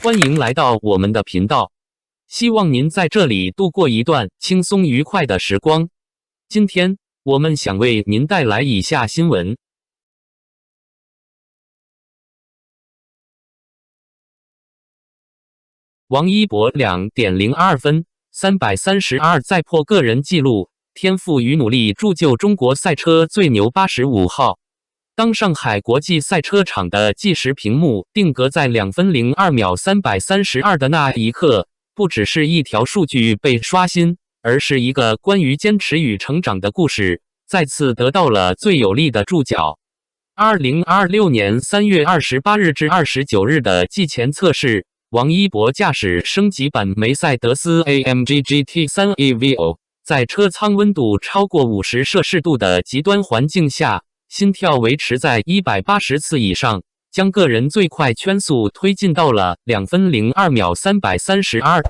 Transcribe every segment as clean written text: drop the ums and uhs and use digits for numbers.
欢迎来到我们的频道，希望您在这里度过一段轻松愉快的时光。今天我们想为您带来以下新闻：王一博 2.02 分332再破个人纪录，天赋与努力铸就中国赛车最牛85号。当上海国际赛车场的计时屏幕定格在2分02秒332的那一刻，不只是一条数据被刷新，而是一个关于坚持与成长的故事再次得到了最有力的注脚。2026年3月28日至29日的季前测试，王一博驾驶升级版梅赛德斯 AMG GT3 EVO， 在车舱温度超过50摄氏度的极端环境下，心跳维持在180次以上，将个人最快圈速推进到了2分02秒332。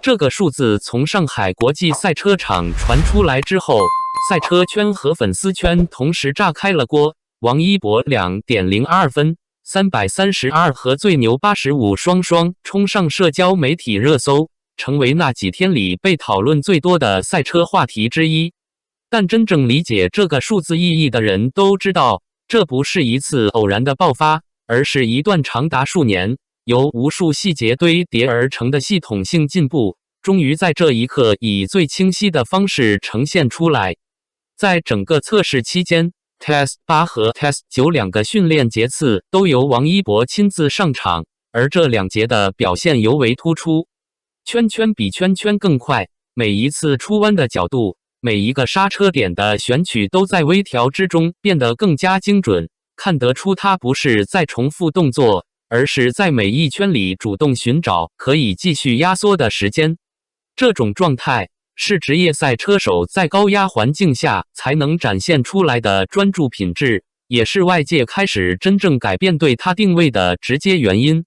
这个数字从上海国际赛车场传出来之后，赛车圈和粉丝圈同时炸开了锅。王一博 2.02 分332和最牛85双双冲上社交媒体热搜，成为那几天里被讨论最多的赛车话题之一。但真正理解这个数字意义的人都知道，这不是一次偶然的爆发，而是一段长达数年，由无数细节堆叠而成的系统性进步，终于在这一刻以最清晰的方式呈现出来。在整个测试期间， Test 8和 Test 9两个训练节次都由王一博亲自上场，而这两节的表现尤为突出，圈圈比圈圈更快，每一次出弯的角度，每一个刹车点的选取都在微调之中变得更加精准，看得出他不是在重复动作，而是在每一圈里主动寻找可以继续压缩的时间。这种状态是职业赛车手在高压环境下才能展现出来的专注品质，也是外界开始真正改变对他定位的直接原因。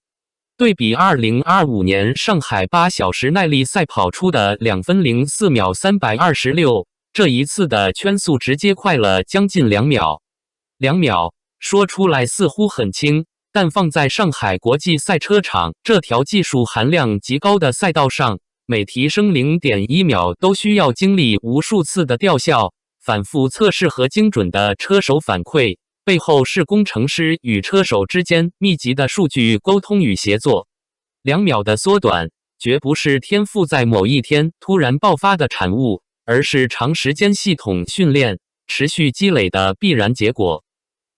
对比2025年上海8小时耐力赛跑出的2分04秒326，这一次的圈速直接快了将近2秒。2秒说出来似乎很轻，但放在上海国际赛车场这条技术含量极高的赛道上，每提升 0.1 秒都需要经历无数次的吊校、反复测试和精准的车手反馈，背后是工程师与车手之间密集的数据沟通与协作。2秒的缩短绝不是天赋在某一天突然爆发的产物，而是长时间系统训练、持续积累的必然结果。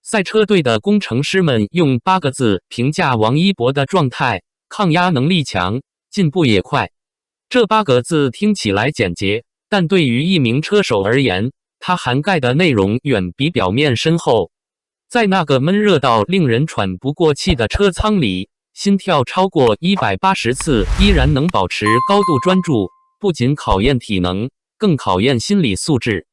赛车队的工程师们用8个字评价王一博的状态：抗压能力强，进步也快。这8个字听起来简洁，但对于一名车手而言，它涵盖的内容远比表面深厚。在那个闷热到令人喘不过气的车舱里，心跳超过180次依然能保持高度专注，不仅考验体能，更考验心理素质。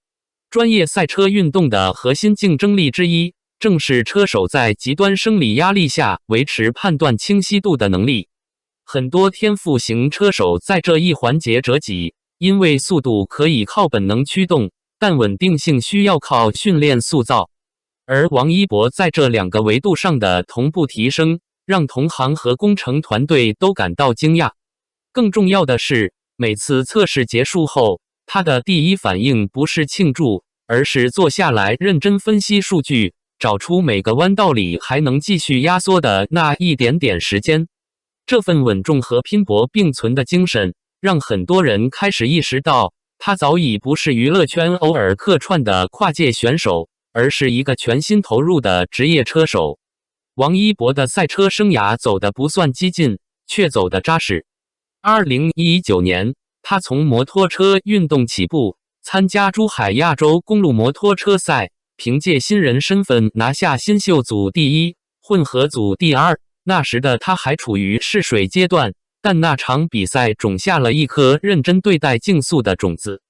专业赛车运动的核心竞争力之一，正是车手在极端生理压力下维持判断清晰度的能力。很多天赋型车手在这一环节折戟，因为速度可以靠本能驱动，但稳定性需要靠训练塑造。而王一博在这2个维度上的同步提升，让同行和工程团队都感到惊讶。更重要的是，每次测试结束后，他的第一反应不是庆祝，而是坐下来认真分析数据，找出每个弯道里还能继续压缩的那一点点时间。这份稳重和拼搏并存的精神，让很多人开始意识到，他早已不是娱乐圈偶尔客串的跨界选手，而是一个全心投入的职业车手。王一博的赛车生涯走得不算激进，却走得扎实。2019年，他从摩托车运动起步，参加珠海亚洲公路摩托车赛，凭借新人身份拿下新秀组第1、混合组第2。那时的他还处于试水阶段，但那场比赛种下了一颗认真对待竞速的种子。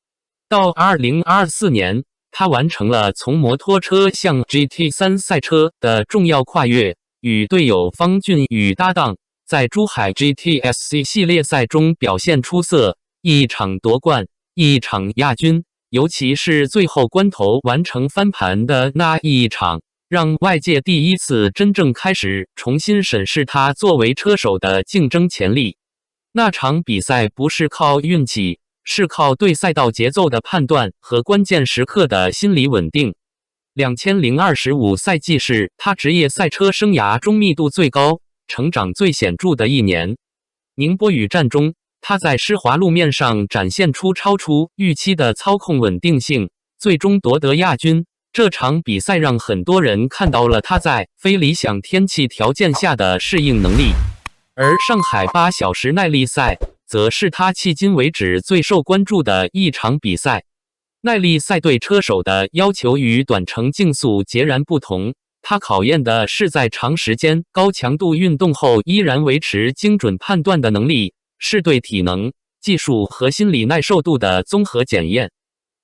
到2024年，他完成了从摩托车向 GT3 赛车的重要跨越，与队友方俊宇搭档，在珠海 GTSC 系列赛中表现出色，一场夺冠，一场亚军，尤其是最后关头完成翻盘的那一场，让外界第一次真正开始重新审视他作为车手的竞争潜力。那场比赛不是靠运气，是靠对赛道节奏的判断和关键时刻的心理稳定。2025赛季是他职业赛车生涯中密度最高、成长最显著的一年。宁波雨战中，他在湿滑路面上展现出超出预期的操控稳定性，最终夺得亚军。这场比赛让很多人看到了他在非理想天气条件下的适应能力。而上海8小时耐力赛则是他迄今为止最受关注的一场比赛。耐力赛对车手的要求与短程竞速截然不同，它考验的是在长时间高强度运动后依然维持精准判断的能力，是对体能、技术和心理耐受度的综合检验。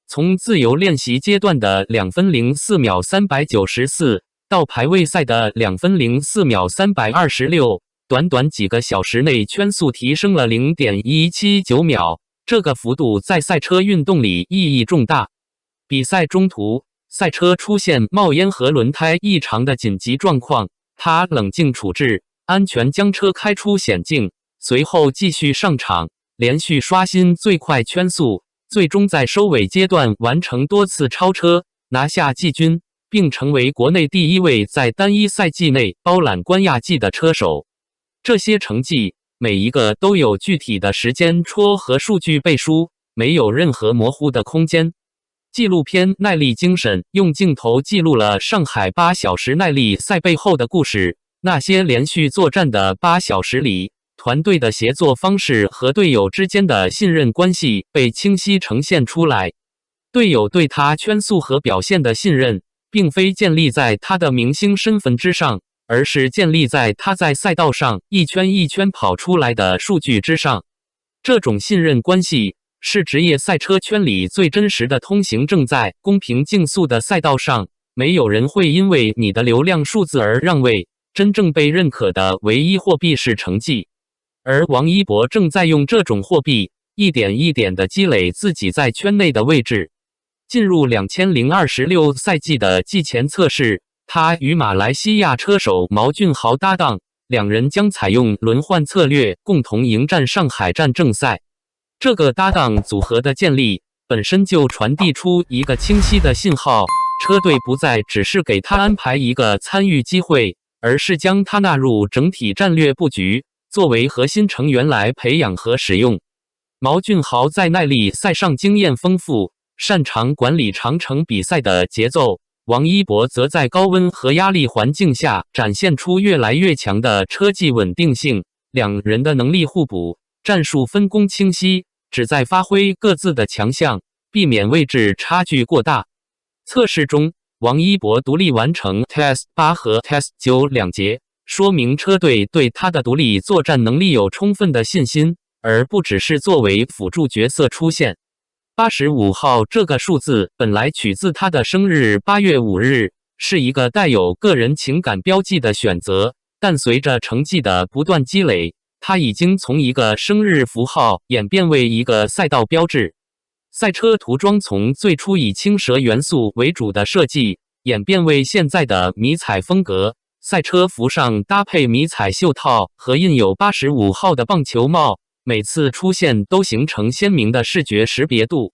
从自由练习阶段的2分04秒394到排位赛的2分04秒326，短短几个小时内圈速提升了 0.179 秒，这个幅度在赛车运动里意义重大。比赛中途，赛车出现冒烟和轮胎异常的紧急状况，他冷静处置，安全将车开出险境，随后继续上场，连续刷新最快圈速，最终在收尾阶段完成多次超车，拿下季军，并成为国内第一位在单一赛季内包揽冠亚季的车手。这些成绩每一个都有具体的时间戳和数据背书，没有任何模糊的空间。纪录片《耐力精神》用镜头记录了上海8小时耐力赛背后的故事，那些连续作战的8小时里，团队的协作方式和队友之间的信任关系被清晰呈现出来。队友对他圈速和表现的信任，并非建立在他的明星身份之上，而是建立在他在赛道上一圈一圈跑出来的数据之上。这种信任关系是职业赛车圈里最真实的通行证。在公平竞速的赛道上，没有人会因为你的流量数字而让位，真正被认可的唯一货币是成绩。而王一博正在用这种货币一点一点地积累自己在圈内的位置。进入2026赛季的季前测试，他与马来西亚车手毛俊豪搭档，两人将采用轮换策略，共同迎战上海站正赛。这个搭档组合的建立本身就传递出一个清晰的信号，车队不再只是给他安排一个参与机会，而是将他纳入整体战略布局，作为核心成员来培养和使用。毛俊豪在耐力赛上经验丰富，擅长管理长程比赛的节奏。王一博则在高温和压力环境下展现出越来越强的车技稳定性，两人的能力互补，战术分工清晰，旨在发挥各自的强项，避免位置差距过大。测试中，王一博独立完成 Test 8和 Test 9两节，说明车队对他的独立作战能力有充分的信心，而不只是作为辅助角色出现。85号这个数字本来取自他的生日8月5日，是一个带有个人情感标记的选择，但随着成绩的不断积累，它已经从一个生日符号演变为一个赛道标志。赛车涂装从最初以青蛇元素为主的设计，演变为现在的迷彩风格。赛车服上搭配迷彩袖套和印有85号的棒球帽，每次出现都形成鲜明的视觉识别度。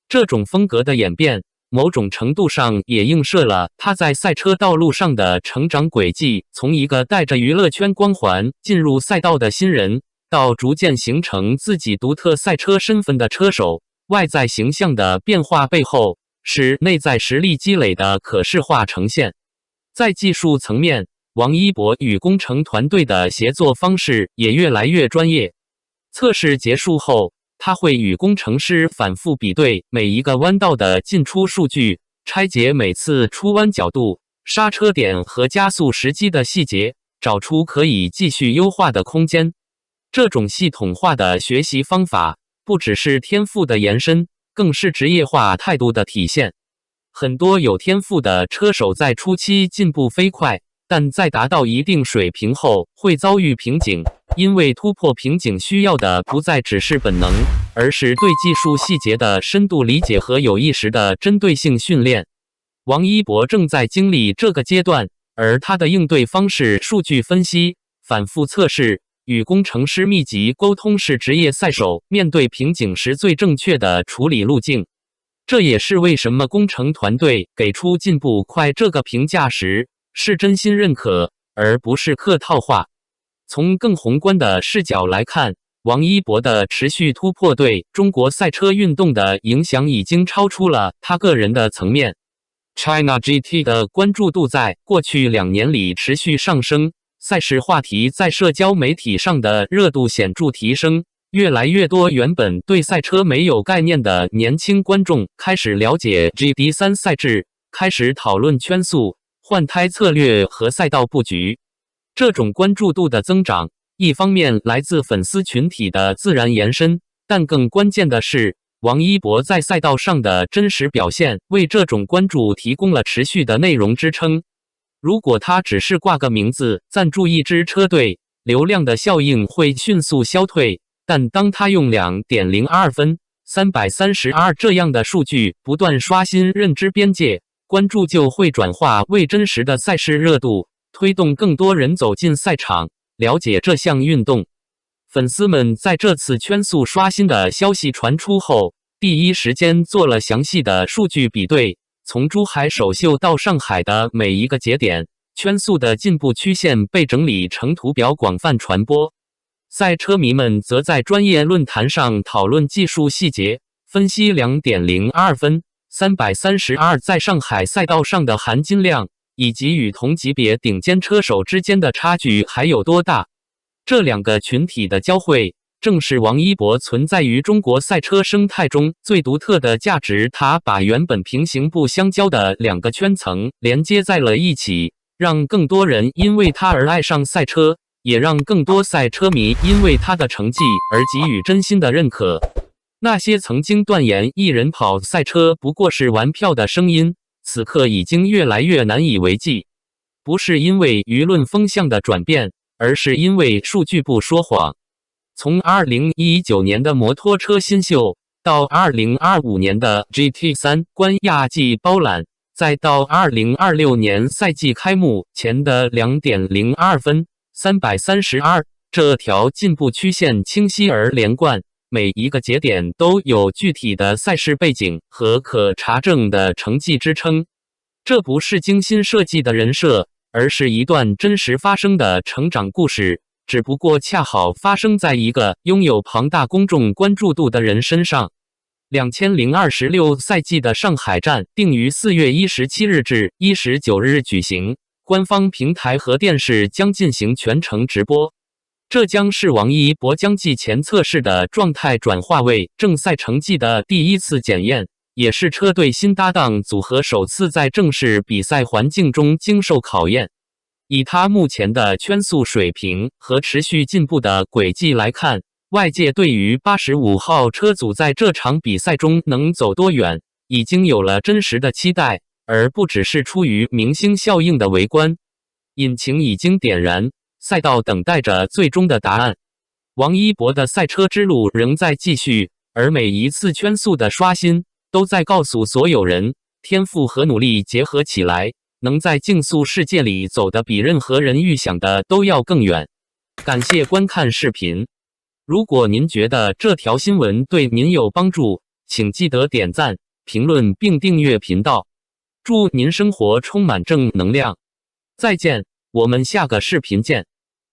这种风格的演变，某种程度上也映射了他在赛车道路上的成长轨迹，从一个带着娱乐圈光环进入赛道的新人，到逐渐形成自己独特赛车身份的车手。外在形象的变化背后，是内在实力积累的可视化呈现。在技术层面，王一博与工程团队的协作方式也越来越专业。测试结束后，他会与工程师反复比对每一个弯道的进出数据，拆解每次出弯角度、刹车点和加速时机的细节，找出可以继续优化的空间。这种系统化的学习方法不只是天赋的延伸，更是职业化态度的体现。很多有天赋的车手在初期进步飞快，但在达到一定水平后会遭遇瓶颈，因为突破瓶颈需要的不再只是本能，而是对技术细节的深度理解和有意识的针对性训练。王一博正在经历这个阶段，而他的应对方式数据分析、反复测试、与工程师密集沟通是职业赛手面对瓶颈时最正确的处理路径。这也是为什么工程团队给出进步快这个评价时，是真心认可，而不是客套话。从更宏观的视角来看，王一博的持续突破对中国赛车运动的影响已经超出了他个人的层面。China GT 的关注度在过去2年里持续上升，赛事话题在社交媒体上的热度显著提升，越来越多原本对赛车没有概念的年轻观众开始了解 GT3 赛制，开始讨论圈速、换胎策略和赛道布局。这种关注度的增长，一方面来自粉丝群体的自然延伸，但更关键的是，王一博在赛道上的真实表现为这种关注提供了持续的内容支撑。如果他只是挂个名字赞助一支车队，流量的效应会迅速消退，但当他用 2.02 分、332这样的数据不断刷新认知边界，关注就会转化为真实的赛事热度，推动更多人走进赛场，了解这项运动。粉丝们在这次圈速刷新的消息传出后，第一时间做了详细的数据比对，从珠海首秀到上海的每一个节点，圈速的进步曲线被整理成图表广泛传播。赛车迷们则在专业论坛上讨论技术细节，分析 2.02 分、332在上海赛道上的含金量，以及与同级别顶尖车手之间的差距还有多大。这两个群体的交汇，正是王一博存在于中国赛车生态中最独特的价值。他把原本平行不相交的两个圈层连接在了一起，让更多人因为他而爱上赛车，也让更多赛车迷因为他的成绩而给予真心的认可。那些曾经断言一人跑赛车不过是玩票的声音，此刻已经越来越难以为继。不是因为舆论风向的转变，而是因为数据不说谎。从2019年的摩托车新秀，到2025年的 GT3 关亚季包揽，再到2026年赛季开幕前的 2.02 分、332，这条进步曲线清晰而连贯，每一个节点都有具体的赛事背景和可查证的成绩支撑。这不是精心设计的人设，而是一段真实发生的成长故事，只不过恰好发生在一个拥有庞大公众关注度的人身上。2026赛季的上海站定于4月17日至19日举行，官方平台和电视将进行全程直播。这将是王一博将季前测试的状态转化为正赛成绩的第一次检验，也是车队新搭档组合首次在正式比赛环境中经受考验。以他目前的圈速水平和持续进步的轨迹来看，外界对于85号车组在这场比赛中能走多远，已经有了真实的期待，而不只是出于明星效应的围观。引擎已经点燃，赛道等待着最终的答案。王一博的赛车之路仍在继续，而每一次圈速的刷新，都在告诉所有人，天赋和努力结合起来，能在竞速世界里走得比任何人预想的都要更远。感谢观看视频。如果您觉得这条新闻对您有帮助，请记得点赞、评论并订阅频道。祝您生活充满正能量。再见，我们下个视频见。